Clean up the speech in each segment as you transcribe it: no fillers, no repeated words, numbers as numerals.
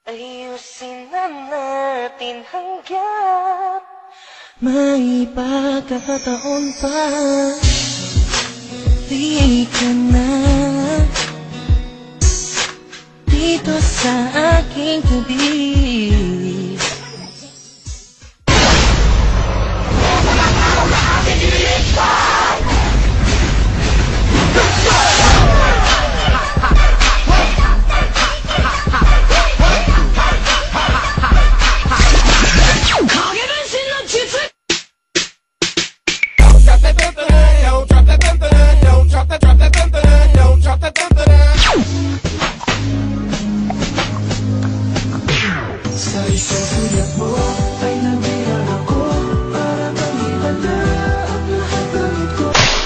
Ayusin na natin hanggat may pagkakataon pa. Di ka na dito sa aking tabi.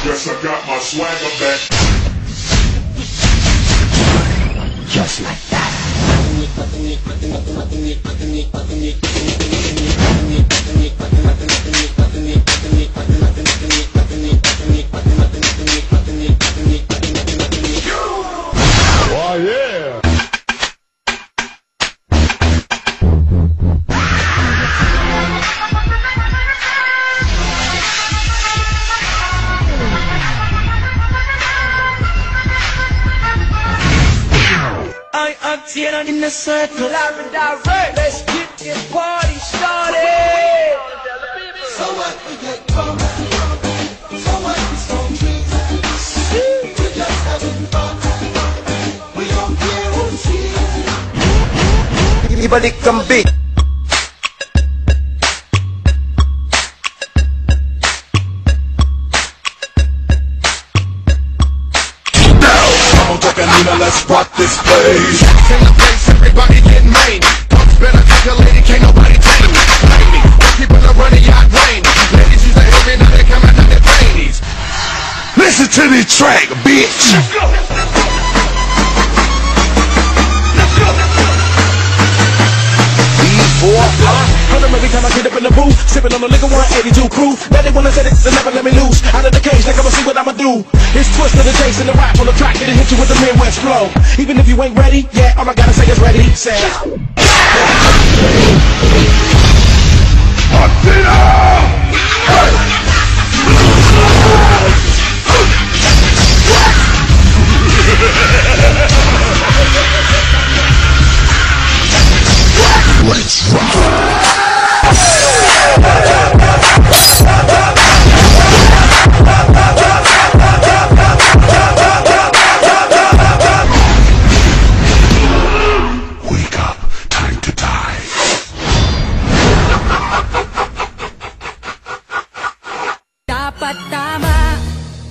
Yes, I got my swagger back. Just like that. Oh yeah. I appear in the circle, live and direct. Let's get this party started. So what we get drunk, so what we smoke drinks. We're just having fun. We don't care who sees. Ibalik ang beat. Let's rock this place. In the place, everybody get main. Punks better take a lady, can't nobody tame me. Blame me. People are running yacht rain. Ladies use a heavy, now they come out of their panties. Listen to this track, bitch. Let's go. Let's go. Every time I get up in the booth, sipping on the liquor 182 crew. Now they wanna set it, so never let me loose. Out of the cage, they come and see what I'ma do. It's twist to the chase and the rap on the track, it'll hit you with the Midwest flow. Even if you ain't ready, yeah, all I gotta say is ready. Say, let's rock. Wake up, time to die. Dapat tama,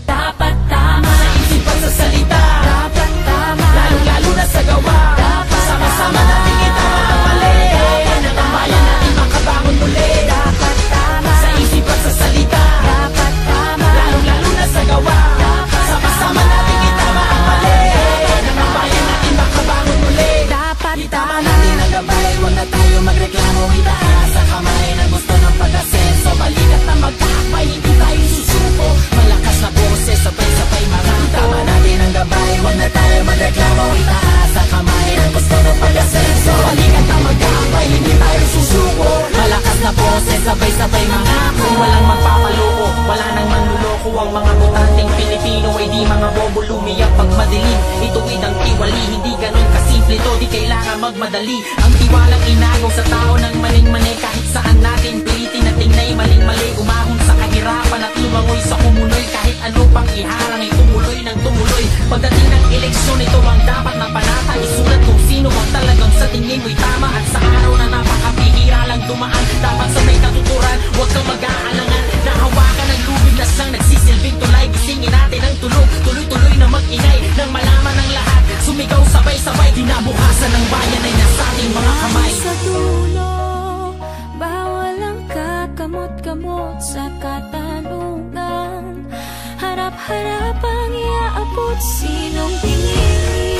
dapat tama. Sa isip at sa salita, dapat tama. Lalo-lalo na sa gawa, dapat sama-sama natin itama ang mali. Dapat ang bayan natin makabangon muli. Dapat tama. Sa isip at sa salita, dapat tama. Lalo-lalo na sa gawa, dapat sama-sama natin itama ang mali. Dapat ang bayan natin makabangon muli. Dapat itama natin ang gabay. Huwag na tayo magreklamo, itaas sa kamay ng gusto ng pag-asenso. Balikat na magkakapay, hindi tayo susuko. Malakas na boses, sabay-sabay marami. Tama natin ang gabay, huwag na tayo magreklamo, itaas sa kamay ng gusto ng pag-asenso. Balikat na magkakapay, hindi tayo susuko. Malakas na boses, sabay-sabay mangako. Walang magpapaloko, wala nang manluloko. Ang mga butanteng Pilipino ay di mga bobo lumiyak pag madilim. Ituwid ang tiwali, hindi ganun kasimple to. Di kailangan magmadali. Ang tiwalang inagaw sa tao ng maling-mani. Kahit saan natin pilitin na tingnay maling-mali. Umahon sa kahirapan at lumangoy sa kumunoy. Kahit ano pang iharang ay tumuloy ng tumuloy. Pagdating ng eleksyon, ito ang dapat na panata. Isulat kung sino ang talagang sa tingin mo'y tama. At sa araw na napakapihira lang dumaan, dapat sa may katuturan, huwag kang mag-aalangan. Nahawakan ng lubid na siyang nagsisilbing tulay. Gisingin natin ang tulog, tuloy-tuloy na mag-inay. Nang malaman ng lahat, sumigaw sabay-sabay. Dinabukasan ng bayan ay nasa ating mga kamay. Sa dulo, bawal ang kakamot-kamot sa katanungan. Harap-harap ang iaabot, sinong tingin